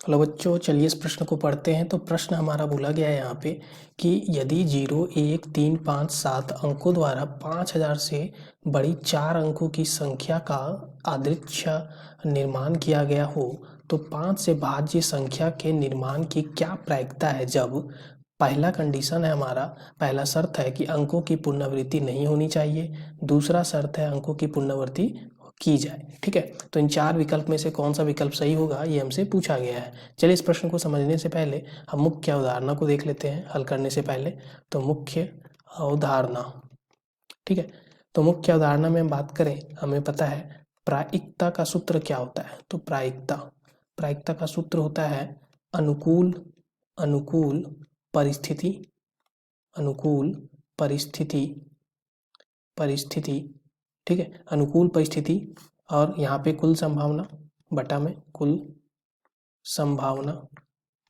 Hello बच्चों, चलिए इस प्रश्न को पढ़ते हैं। तो प्रश्न हमारा बोला गया है यहाँ पे कि यदि 0, 1, 3, 5, 7 अंकों द्वारा 5000 से बड़ी 4 अंकों की संख्या का यादृच्छा निर्माण किया गया हो तो 5 से भाज्य संख्या के निर्माण की क्या प्रायिकता है। जब पहला कंडीशन है हमारा, पहला शर्त है कि अंकों की पुनरावृत्ति नहीं होनी चाहिए, दूसरा शर्त है अंकों की पुनरावृत्ति की जाए। ठीक है, तो इन 4 विकल्प में से कौन सा विकल्प सही होगा ये हमसे पूछा गया है। चलिए इस प्रश्न को समझने से पहले हम मुख्य अवधारणा को देख लेते हैं हल करने से पहले। तो मुख्य अवधारणा, ठीक है, तो मुख्य अवधारणा में हम बात करें, हमें पता है प्रायिकता का सूत्र क्या होता है। तो प्रायिकता का सूत्र होता है अनुकूल अनुकूल परिस्थिति अनुकूल परिस्थिति परिस्थिति ठीक है, अनुकूल परिस्थिति और यहाँ पे कुल संभावना बटा में कुल संभावना।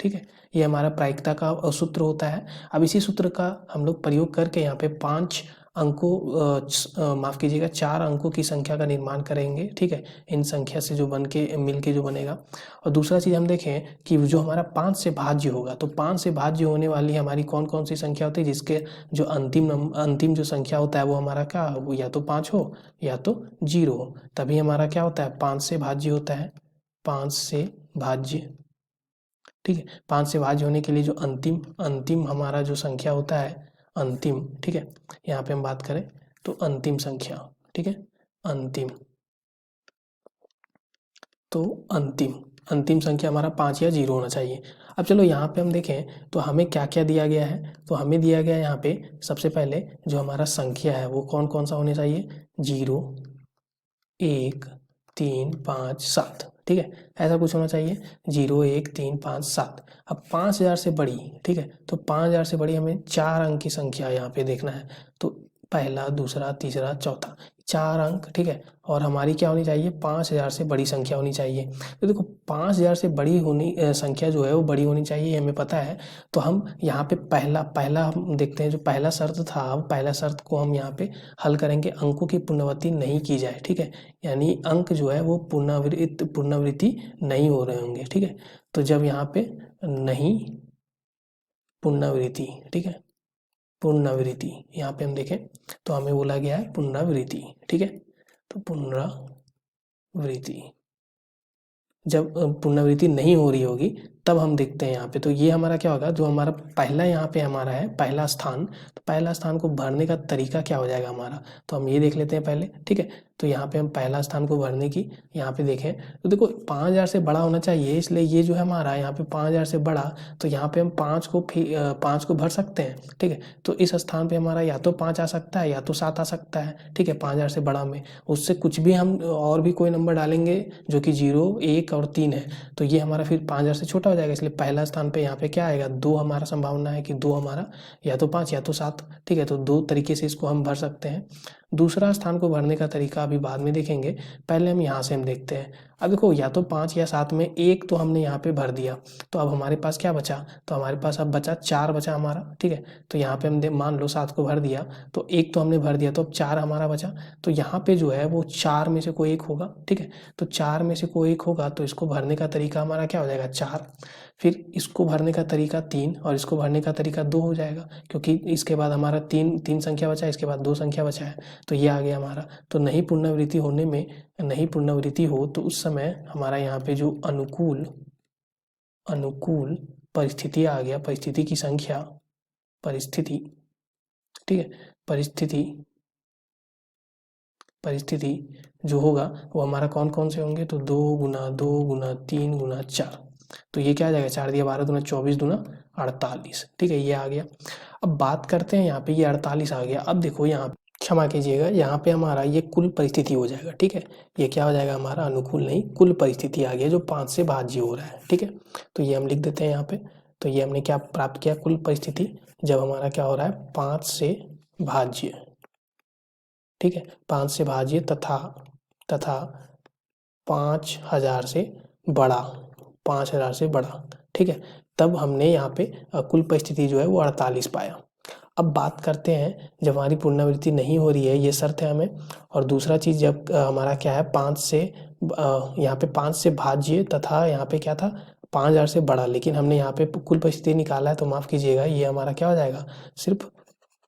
ठीक है, ये हमारा प्रायिकता का सूत्र होता है। अब इसी सूत्र का हम लोग प्रयोग करके यहाँ पे 5 अंकों माफ़ कीजिएगा 4 अंकों की संख्या का निर्माण करेंगे। ठीक है, इन संख्या से जो बन के मिल के जो बनेगा। और दूसरा चीज़ हम देखें कि जो हमारा 5 से भाज्य होगा, तो 5 से भाज्य होने वाली हमारी कौन कौन सी संख्या होती है, जिसके जो अंतिम जो संख्या होता है वो हमारा क्या हो, या तो 5 हो या तो 0 हो, तभी हमारा क्या होता है 5 से भाज्य होता है। 5 से भाज्य, ठीक है, 5 से भाज्य होने के लिए जो अंतिम हमारा जो संख्या होता है अंतिम, ठीक है, यहाँ पे हम बात करें तो अंतिम संख्या, ठीक है, अंतिम, तो अंतिम संख्या हमारा 5 या 0 होना चाहिए। अब चलो यहाँ पे हम देखें तो हमें क्या क्या दिया गया है। तो हमें दिया गया है यहाँ पे सबसे पहले जो हमारा संख्या है वो कौन कौन सा होना चाहिए, 0, 1, 3, 5, 7, ठीक है, ऐसा कुछ होना चाहिए, 0, 1, 3, 5, 7। अब 5000 से बड़ी, ठीक है, तो 5000 से बड़ी हमें 4 अंक की संख्या यहाँ पे देखना है। तो पहला, दूसरा, तीसरा, चौथा, 4 अंक, ठीक है, और हमारी क्या होनी चाहिए 5000 से बड़ी संख्या होनी चाहिए। तो देखो 5000 से बड़ी संख्या जो है वो बड़ी होनी चाहिए, हमें पता है। तो हम यहाँ पे पहला हम देखते हैं, जो पहला शर्त था, पहला शर्त को हम यहाँ पे हल करेंगे, अंकों की पुनरावृत्ति नहीं की जाए। ठीक है, यानी अंक जो है वो पुनरावृत्ति नहीं हो रहे होंगे। ठीक है, तो जब यहाँ पे नहीं पुनरावृत्ति, ठीक है, पुनरावृत्ति यहाँ पे हम देखें तो हमें बोला गया है पुनरावृत्ति। ठीक है, तो पुनरावृत्ति जब पुनरावृत्ति नहीं हो रही होगी तब हम देखते हैं यहाँ पे। तो ये हमारा क्या होगा, जो हमारा पहला यहाँ पे हमारा है पहला स्थान, तो पहला स्थान को भरने का तरीका क्या हो जाएगा हमारा, तो हम ये देख लेते हैं पहले। ठीक है, तो यहाँ पे हम पहला स्थान को भरने की यहाँ पे देखें तो देखो 5000 से बड़ा होना चाहिए, इसलिए ये जो है हमारा यहाँ पे 5000 से बड़ा, तो यहाँ पे हम 5 को भर सकते हैं। ठीक है, तो इस स्थान पे हमारा या तो 5 आ सकता है या तो 7 आ सकता है। ठीक है, 5000 से बड़ा में उससे कुछ भी हम और भी कोई नंबर डालेंगे जो कि 0, 1 और 3 है, तो ये हमारा फिर 5000 से छोटा हो जाएगा। इसलिए पहला स्थान पे यहाँ पे क्या आएगा, 2 हमारा संभावना है कि 2 हमारा या तो 5 या तो 7। ठीक है, तो 2 तरीके से इसको हम भर सकते हैं। दूसरा स्थान को भरने का तरीका अभी बाद में देखेंगे, पहले हम यहाँ से हम देखते हैं। अब देखो या तो 5 या 7 में एक तो हमने यहाँ पे भर दिया, तो अब हमारे पास क्या बचा, तो हमारे पास अब बचा 4 बचा हमारा। ठीक है, तो यहाँ पे हम मान लो 7 को भर दिया, तो एक तो हमने भर दिया, तो अब 4 हमारा बचा। तो यहाँ पे जो है वो 4 में से कोई एक होगा। ठीक है, तो 4 में से कोई एक होगा, तो इसको भरने का तरीका हमारा क्या हो जाएगा 4, फिर इसको भरने का तरीका 3 और इसको भरने का तरीका 2 हो जाएगा, क्योंकि इसके बाद हमारा 3 संख्या बचा, इसके बाद 2 संख्या बचा है, तो ये आ गया हमारा। तो नहीं पुनरावृत्ति होने में, नहीं पुनरावृत्ति हो तो उस समय हमारा यहाँ पे जो अनुकूल परिस्थिति आ गया, परिस्थिति की संख्या, परिस्थिति, ठीक है, परिस्थिति जो होगा वो हमारा कौन कौन से होंगे, तो 2 गुना 2 गुना 3 गुना 4, तो ये क्या आ जाएगा 4 दिया 12 दूना 24 दूना 48। ठीक है, ये आ गया। अब बात करते हैं यहाँ पे, ये 48 आ गया। अब देखो यहाँ क्षमा कीजिएगा, यहाँ पे हमारा ये कुल परिस्थिति हो जाएगा। ठीक है, ये क्या हो जाएगा हमारा अनुकूल नहीं कुल परिस्थिति आ गया, जो 5 से भाज्य हो रहा है। ठीक है, तो ये हम लिख देते हैं यहाँ पे। तो ये हमने क्या प्राप्त किया, कुल परिस्थिति जब हमारा क्या हो रहा है 5 से भाज्य। ठीक है, 5 से भाज्य तथा 5000 से बड़ा, 5000 से बड़ा। ठीक है, तब हमने यहाँ पे कुल परिस्थिति जो है वो 48 पाया। अब बात करते हैं जब हमारी पुनरावृत्ति नहीं हो रही है, ये शर्त है हमें। और दूसरा चीज़ जब हमारा क्या है 5 से यहाँ पे 5 से भाज्य तथा यहाँ पे क्या था 5,000 से बड़ा, लेकिन हमने यहाँ पे कुल परिस्थिति निकाला है तो माफ़ कीजिएगा, ये हमारा क्या हो जाएगा, सिर्फ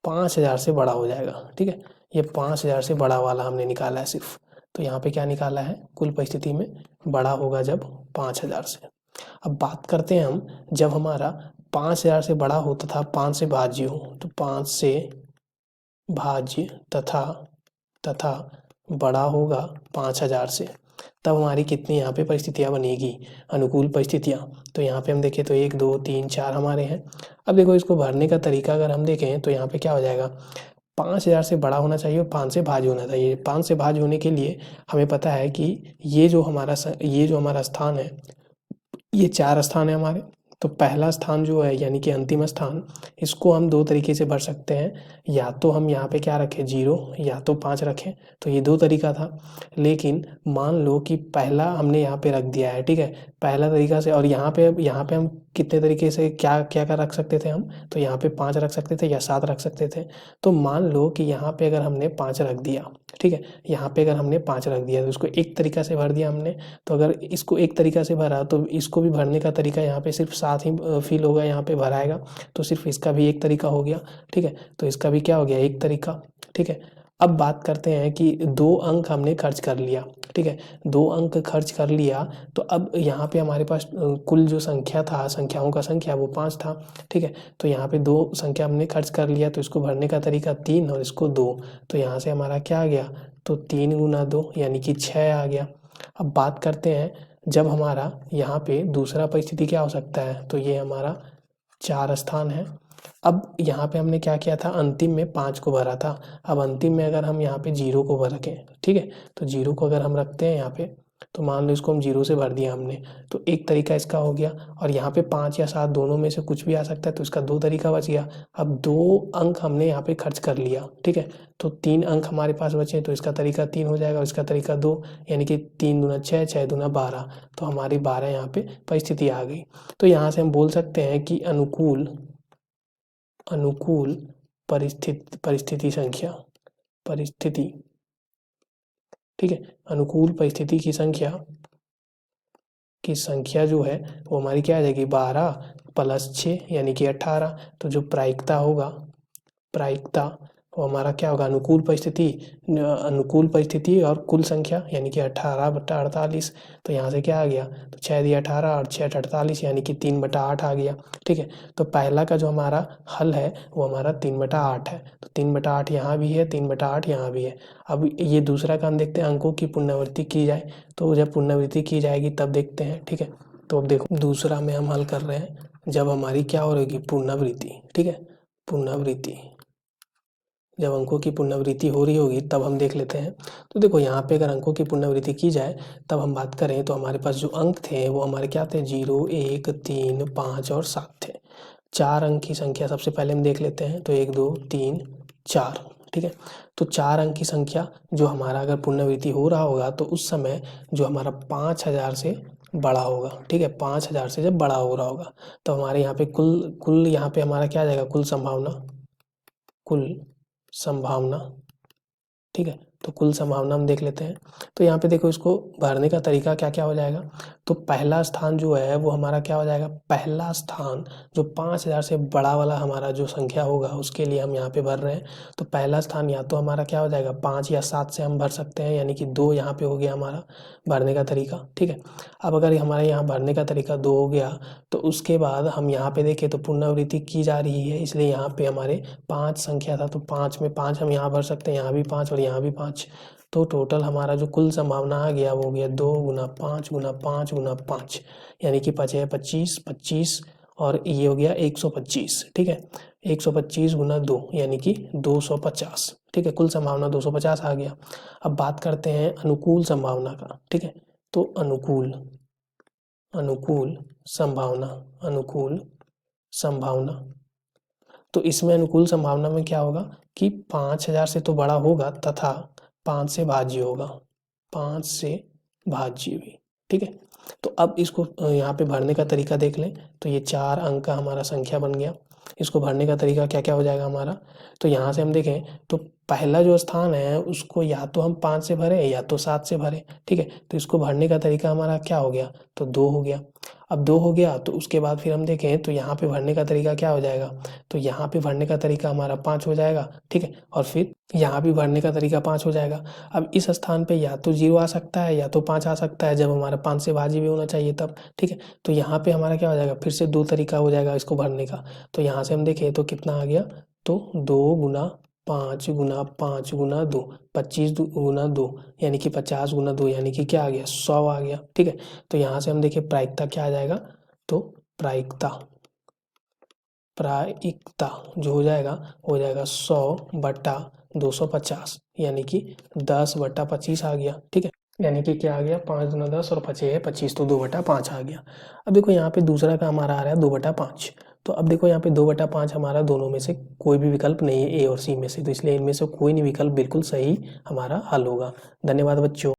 5,000 से बड़ा हो जाएगा। ठीक है, ये 5,000 से बड़ा वाला हमने निकाला है सिर्फ। तो यहाँ पे क्या निकाला है, कुल परिस्थिति में बड़ा होगा जब 5,000 से। अब बात करते हैं हम, जब हमारा 5,000 से बड़ा हो तथा 5 से भाज्य हो, तो 5 से भाज्य तथा बड़ा होगा 5,000 से, तब हमारी कितनी यहाँ पे परिस्थितियाँ बनेगी, अनुकूल परिस्थितियाँ। तो यहाँ पे हम देखें तो 1 2 3 4 हमारे हैं। अब देखो इसको भरने का तरीका अगर हम देखें तो यहाँ पे क्या हो जाएगा, 5,000 से बड़ा होना चाहिए और 5 से भाज्य होना चाहिए। 5 से भाज्य होने के लिए हमें पता है कि ये जो हमारा स्थान है, ये 4 स्थान है हमारे। तो पहला स्थान जो है यानी कि अंतिम स्थान, इसको हम 2 तरीके से भर सकते हैं, या तो हम यहाँ पे क्या रखें 0, या तो 5 रखें। तो ये 2 तरीका था, लेकिन मान लो कि पहला हमने यहाँ पे रख दिया है, ठीक है, पहला तरीका से। और यहाँ पे हम कितने तरीके से क्या क्या क्या रख सकते थे हम, तो यहाँ पे 5 रख सकते थे या 7 रख सकते थे। तो मान लो कि यहाँ पे अगर हमने 5 रख दिया, ठीक है, यहाँ पे अगर हमने 5 रख दिया तो उसको एक तरीका से भर दिया हमने। तो अगर इसको एक तरीका से भरा तो इसको भी भरने का तरीका यहाँ पे सिर्फ 7 ही फिल होगा, यहाँ पे भराएगा। तो सिर्फ इसका भी एक तरीका हो गया, ठीक है, तो इसका भी क्या हो गया, एक तरीका। ठीक है, अब बात करते हैं कि 2 अंक हमने खर्च कर लिया, ठीक है, 2 अंक खर्च कर लिया। तो अब यहाँ पे हमारे पास कुल जो संख्या था, संख्याओं का संख्या वो 5 था, ठीक है। तो यहाँ पे 2 संख्या हमने खर्च कर लिया, तो इसको भरने का तरीका 3 और इसको 2। तो यहाँ से हमारा क्या आ गया, तो 3 गुना 2 यानी कि 6 आ गया। अब बात करते हैं जब हमारा यहाँ पे दूसरा परिस्थिति क्या हो सकता है, तो ये हमारा 4 स्थान है। अब यहाँ पे हमने क्या किया था, अंतिम में 5 को भरा था। अब अंतिम में अगर हम यहाँ पे 0 को भर रखें, ठीक है, तो 0 को अगर हम रखते हैं यहाँ पे, तो मान लो इसको हम 0 से भर दिया हमने, तो एक तरीका इसका हो गया। और यहाँ पे 5 या 7 दोनों में से कुछ भी आ सकता है, तो इसका 2 तरीका बच गया। अब 2 अंक हमने यहाँ पे खर्च कर लिया, ठीक है, तो 3 अंक हमारे पास बचे, तो इसका तरीका 3 हो जाएगा और इसका तरीका 2, यानी कि 3 दूना 6, 6 दूना 12। तो हमारी 12 यहाँ पे परिस्थिति आ गई। तो यहाँ से हम बोल सकते हैं कि अनुकूल परिस्थिति संख्या, परिस्थिति, ठीक है, अनुकूल परिस्थिति की संख्या जो है वो हमारी क्या आ जाएगी, 12 + 6 यानी कि 18। तो जो प्रायिकता होगा, प्रायिकता वो हमारा क्या होगा, अनुकूल परिस्थिति और कुल संख्या यानी कि 18/48। तो यहाँ से क्या आ गया, तो 6 दिया 18 और 6 48 यानी कि 3/8 आ गया, ठीक है। तो पहला का जो हमारा हल है वो हमारा 3/8 है। तो 3/8 यहाँ भी है, 3/8 यहाँ भी है। अब ये दूसरा काम देखते हैं, अंकों की पुनरावृत्ति की जाए, तो जब पुनरावृत्ति की जाएगी तब देखते हैं, ठीक है। तो अब देखो दूसरा में हम हल कर रहे हैं, जब हमारी क्या हो रहेगी, पुनरावृत्ति, ठीक है, पुनरावृत्ति, जब अंकों की पुनरावृत्ति हो रही होगी तब हम देख लेते हैं। तो देखो यहाँ पे अगर अंकों की पुनरावृत्ति की जाए तब हम बात करें तो हमारे पास जो अंक थे वो हमारे क्या थे, 0 1 3 5 और 7 थे। 4 अंक की संख्या सबसे पहले हम देख लेते हैं, तो 1 2 3 4, ठीक है। तो 4 अंक की संख्या जो हमारा अगर पुनरावृत्ति हो रहा होगा तो उस समय जो हमारा 5,000 से बड़ा होगा, ठीक है, 5,000 से जब बड़ा हो रहा होगा तो हमारे यहाँ पे कुल यहाँ पे हमारा क्या आ जाएगा, कुल संभावना, ठीक है। तो कुल संभावना हम देख लेते हैं। तो यहाँ पे देखो इसको भरने का तरीका क्या क्या हो जाएगा। तो पहला स्थान जो है वो हमारा क्या हो जाएगा, पहला स्थान जो 5,000 से बड़ा वाला हमारा जो संख्या होगा उसके लिए हम यहाँ पे भर रहे हैं। तो पहला स्थान या तो हमारा क्या हो जाएगा, 5 या 7 से हम भर सकते हैं, यानी कि 2 यहाँ पे हो गया हमारा भरने का तरीका, ठीक है। अब अगर हमारे यहाँ भरने का तरीका 2 हो गया तो उसके बाद हम यहाँ पे देखें तो पुनरावृत्ति की जा रही है, इसलिए यहाँ पे हमारे 5 संख्या था, तो 5 में 5 हम यहाँ भर सकते हैं, यहाँ भी 5 और यहाँ भी 5। तो टोटल हमारा जो कुल संभावना आ गया वो हो गया 2 गुना 5 गुना 5 गुना 5, यानी कि 5 है 25 25 और ये हो गया 125, ठीक है। 125 गुना 2 यानी कि 250, ठीक है, कुल संभावना 250 आ गया। अब बात करते हैं अनुकूल संभावना का, ठीक है। तो अनुकूल संभावना, तो इसमें अनुकूल संभावना में क्या होगा कि 5,000 से तो बड़ा होगा तथा 5 से भाज्य होगा, 5 से भाज्य भी, ठीक है। तो अब इसको यहाँ पे भरने का तरीका देख लें, तो ये 4 अंक का हमारा संख्या बन गया। इसको भरने का तरीका क्या क्या हो जाएगा हमारा, तो यहाँ से हम देखें तो पहला जो स्थान है उसको या तो हम 5 से भरें या तो 7 से भरें, ठीक है। तो इसको भरने का तरीका हमारा क्या हो गया, तो 2 हो गया। अब 2 हो गया तो उसके बाद फिर हम देखें तो यहाँ पे भरने का तरीका क्या हो जाएगा, तो यहाँ पे भरने का तरीका हमारा 5 हो जाएगा, ठीक है। और फिर यहाँ भी भरने का तरीका 5 हो जाएगा। अब इस स्थान पे या तो 0 आ सकता है या तो 5 आ सकता है, जब हमारा 5 से भाज्य भी होना चाहिए तब, ठीक है। तो यहाँ पे हमारा क्या हो जाएगा, फिर से 2 तरीका हो जाएगा इसको भरने का। तो यहाँ से हम देखें तो कितना आ गया, तो 2 गुना 5 गुना 5 गुना 2, 25 गुना 2 यानी कि 50 गुना 2 यानी कि क्या आ गया, 100 आ गया, ठीक है। तो यहाँ से हम देखें प्रायिकता क्या आ जाएगा, तो प्रायिकता जो हो जाएगा 100/250 यानी कि 10/25 आ गया, ठीक है। यानी कि क्या आ गया, 5 दूना 10 और 5 है 25, तो 2/5 आ गया। अब देखो यहाँ पे दूसरा का हमारा आ रहा है 2/5। तो अब देखो यहाँ पे 2/5 हमारा दोनों में से कोई भी विकल्प नहीं है, ए और सी में से, तो इसलिए इनमें से कोई नहीं विकल्प बिल्कुल सही हमारा हल होगा। धन्यवाद बच्चों।